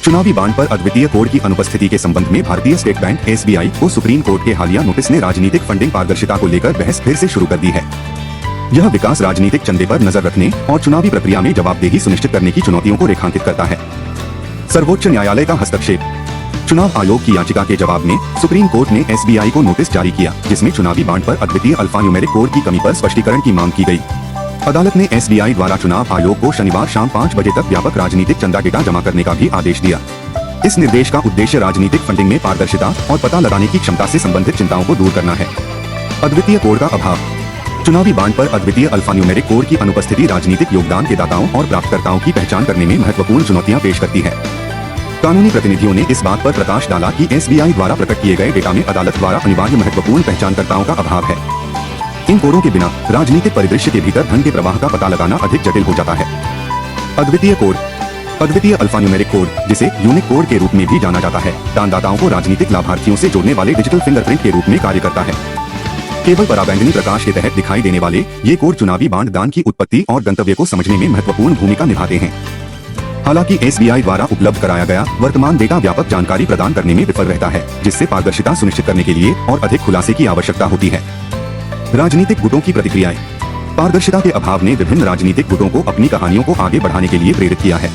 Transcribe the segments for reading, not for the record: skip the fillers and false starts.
चुनावी बॉन्ड पर अद्वितीय कोड की अनुपस्थिति के संबंध में भारतीय स्टेट बैंक (एसबीआई) को सुप्रीम कोर्ट के हालिया नोटिस ने राजनीतिक फंडिंग पारदर्शिता को लेकर बहस फिर से शुरू कर दी है। यह विकास राजनीतिक चंदे पर नजर रखने और चुनावी प्रक्रिया में जवाबदेही सुनिश्चित करने की चुनौतियों को रेखांकित करता है। सर्वोच्च न्यायालय का हस्तक्षेप। चुनाव आयोग की याचिका के जवाब में सुप्रीम कोर्ट ने एसबीआई को नोटिस जारी किया, जिसमें चुनावी बॉन्ड पर अद्वितीय अल्फान्यूमेरिक कोड की कमी पर स्पष्टीकरण की मांग की गई। अदालत ने एसबीआई द्वारा चुनाव आयोग को शनिवार शाम 5 बजे तक व्यापक राजनीतिक चंदा डेटा जमा करने का भी आदेश दिया। इस निर्देश का उद्देश्य राजनीतिक फंडिंग में पारदर्शिता और पता लगाने की क्षमता से संबंधित चिंताओं को दूर करना है। अद्वितीय कोड का अभाव। चुनावी बॉन्ड पर अद्वितीय अल्फान्यूमेरिक कोड की अनुपस्थिति राजनीतिक योगदान के दाताओं और प्राप्तकर्ताओं की पहचान करने में महत्वपूर्ण चुनौतियां पेश करती है। कानूनी प्रतिनिधियों ने इस बात पर प्रकाश डाला कि एसबीआई द्वारा प्रकट किए गए डेटा में अदालत द्वारा अनिवार्य महत्वपूर्ण पहचानकर्ताओं का अभाव है। इन कोडों के बिना राजनीतिक परिदृश्य के भीतर धन के प्रवाह का पता लगाना अधिक जटिल हो जाता है। अद्वितीय कोड। अद्वितीय अल्फान्यूमेरिक कोड, जिसे यूनिक कोड के रूप में भी जाना जाता है, दानदाताओं को राजनीतिक लाभार्थियों से जोड़ने वाले डिजिटल फिंगरप्रिंट के रूप में कार्य करता है। केवल पराबैंगनी प्रकाश के तहत दिखाई देने वाले ये कोड चुनावी बॉन्ड दान की उत्पत्ति और गंतव्य को समझने में महत्वपूर्ण भूमिका निभाते हैं। हालांकि एसबीआई द्वारा उपलब्ध कराया गया वर्तमान डेटा व्यापक जानकारी प्रदान करने में विफल रहता है, जिससे पारदर्शिता सुनिश्चित करने के लिए और अधिक खुलासे की आवश्यकता होती है। राजनीतिक गुटों की प्रतिक्रियाएं। पारदर्शिता के अभाव ने विभिन्न राजनीतिक गुटों को अपनी कहानियों को आगे बढ़ाने के लिए प्रेरित किया है।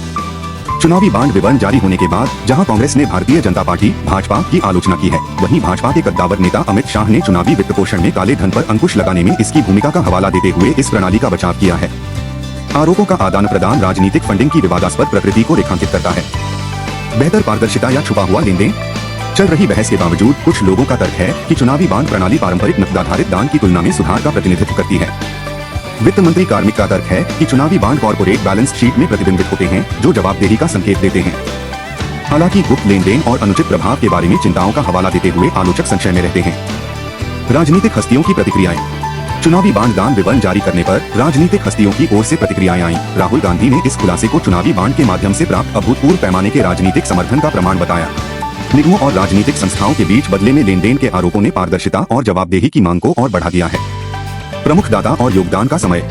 चुनावी बॉन्ड विवरण जारी होने के बाद जहां कांग्रेस ने भारतीय जनता पार्टी (भाजपा) की आलोचना की है, वहीं भाजपा के कद्दावर नेता अमित शाह ने चुनावी वित्त पोषण में काले धन पर अंकुश लगाने में इसकी भूमिका का हवाला देते हुए इस प्रणाली का बचाव किया है। आरोपों का आदान प्रदान राजनीतिक फंडिंग की विवादास्पद प्रकृति को रेखांकित करता है। बेहतर पारदर्शिता या छुपा हुआ लेन देन। चल रही बहस के बावजूद कुछ लोगों का तर्क है कि चुनावी बॉन्ड प्रणाली पारंपरिक नकदाधारित दान की तुलना में सुधार का प्रतिनिधित्व करती है। वित्त मंत्री कार्मिक का तर्क है कि चुनावी बॉन्ड कॉर्पोरेट बैलेंस शीट में प्रतिबिंबित होते हैं, जो जवाबदेही का संकेत देते हैं। हालांकि गुप्त लेन देन और अनुचित प्रभाव के बारे में चिंताओं का हवाला देते हुए आलोचक संशय में रहते हैं। राजनीतिक हस्तियों की प्रतिक्रियाएं। चुनावी बॉन्ड दान विवरण जारी करने पर राजनीतिक हस्तियों की ओर से प्रतिक्रियाएं आईं। राहुल गांधी ने इस खुलासे को चुनावी बॉन्ड के माध्यम से प्राप्त अभूतपूर्व पैमाने के राजनीतिक समर्थन का प्रमाण बताया। निगमों और राजनीतिक संस्थाओं के बीच बदले में लेन देन के आरोपों ने पारदर्शिता और जवाबदेही की मांग को और बढ़ा दिया है। प्रमुख दाता और योगदान का समय।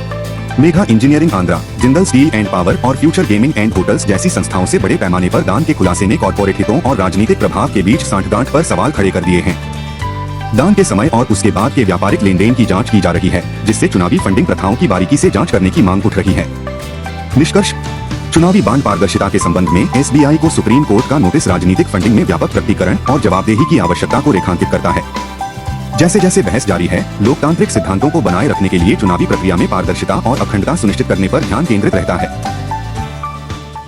Megha engineering Andhra, Jindal steel and power और फ्यूचर गेमिंग एंड होटल्स जैसी संस्थाओं से बड़े पैमाने पर दान के खुलासे ने कॉर्पोरेट हितों और राजनीतिक प्रभाव के बीच सांठगांठ पर सवाल खड़े कर दिए हैं। दान के समय और उसके बाद के व्यापारिक लेन देन की जांच की जा रही है, जिससे चुनावी फंडिंग प्रथाओं की बारीकी से जांच करने की मांग उठ रही है। निष्कर्ष। चुनावी बॉन्ड पारदर्शिता के संबंध में एसबीआई को सुप्रीम कोर्ट का नोटिस राजनीतिक फंडिंग में व्यापक प्रकटीकरण और जवाबदेही की आवश्यकता को रेखांकित करता है। जैसे जैसे बहस जारी है, लोकतांत्रिक सिद्धांतों को बनाए रखने के लिए चुनावी प्रक्रिया में पारदर्शिता और अखंडता सुनिश्चित करने पर ध्यान केंद्रित रहता है।